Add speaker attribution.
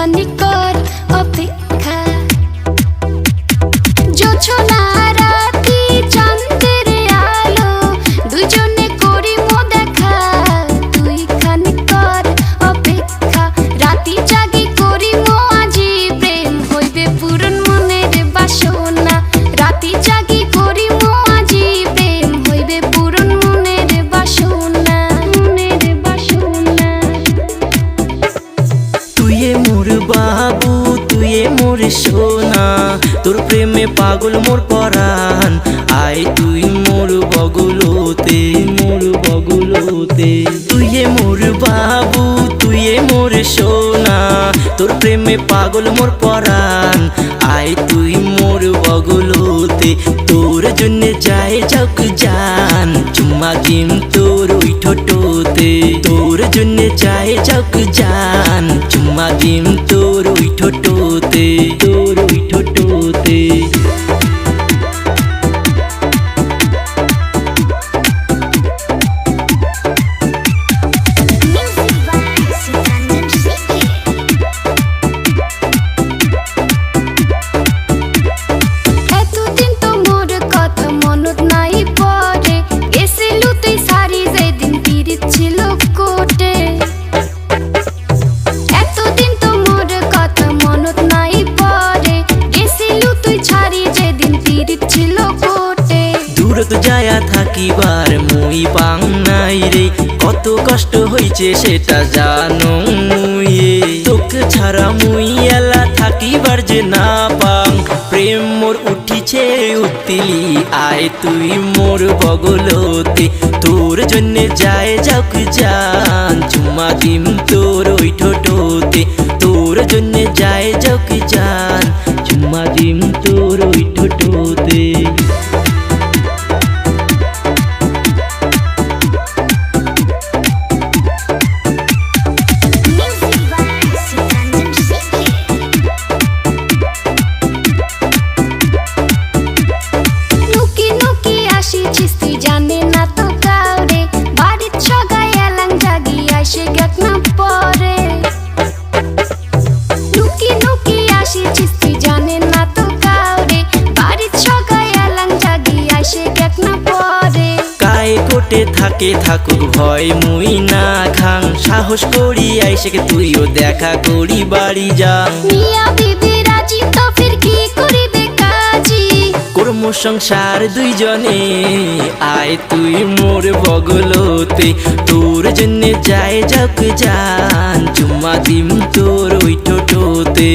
Speaker 1: খানি কর অপেক্ষা জোছনা রাতি চাঁদের আলো দুজনে করি মো দেখা তুই খানি কর অপেক্ষা রাতি জাগি করি মো আজি প্রেম হইবে পূরণ মনের বাসনা রাতি জাগি করি মো আজি প্রেম হইবে পূরণ মনের বাসনা
Speaker 2: তুই মোর বাবু তুই মোর সোনা তোর প্রেমে পাগল মোর পরাণ আয় তুই মোর বগলতে তুই মোর বাবু তুই মোর সোনা তোর প্রেমে পাগল মোর পরাণ আয় তুই মোর বগলতে তোর জন্য যায় যাক জান চুম্মা দিম তোর ওই ঠোঁটতে তোর জন্য যায় যাক জান চুম্মা দিম তোর ওই ঠোঁটতে
Speaker 1: এতদিন তো মোর কথা মনত নাই পড়ে গেছিলু তুই সারি যেদিন পিরিত ছিল কোটে এতদিন তো মোর কথা মনত নাই পড়ে গেছিলু তুই ছাড়ি যেদিন পিরিত ছিল কোটে
Speaker 2: দূরত যায়া থাকিবার মুই পাং নাই রে কত কষ্ট হইছে সেটা জানো মুই তোকে ছাড়া মুই এলা থাকিবার যে না পাং প্রেম মোর উঠিছে উত্তিলি আয় তুই মোর বগলতে তোর জন্য যায় যাক জান চুম্মা দিম তোর ওই ঠোঁটতে তোর জন্য যায় যাক জান চুম্মা দিম তোর ওই ঠোঁটতে
Speaker 1: নুকি নুকি আসিছিস তুই জানে না তো কাউরে বাড়ির সগাই এলাং জাগি আইসে গেক না পরে নুকি নুকি আসিছিস তুই জানে না তো কাউরে বাড়ির সগাই এলাং জাগি আইসে গেক না পরে
Speaker 2: কায় কোটে থাকে থাকুক ভয় মুই না খাং সাহস করি আইসে তুইও দেখা করি বাড়ি যাং
Speaker 1: মিয়া বিবি রাজি তো ফির কি করিবে কাজী
Speaker 2: কর্ম সংসার দুইজনে আয় তুই মোর বগলতে তোর জন্য যায় যাক জান চুম্মা দিম তোর ওই ঠোঁটতে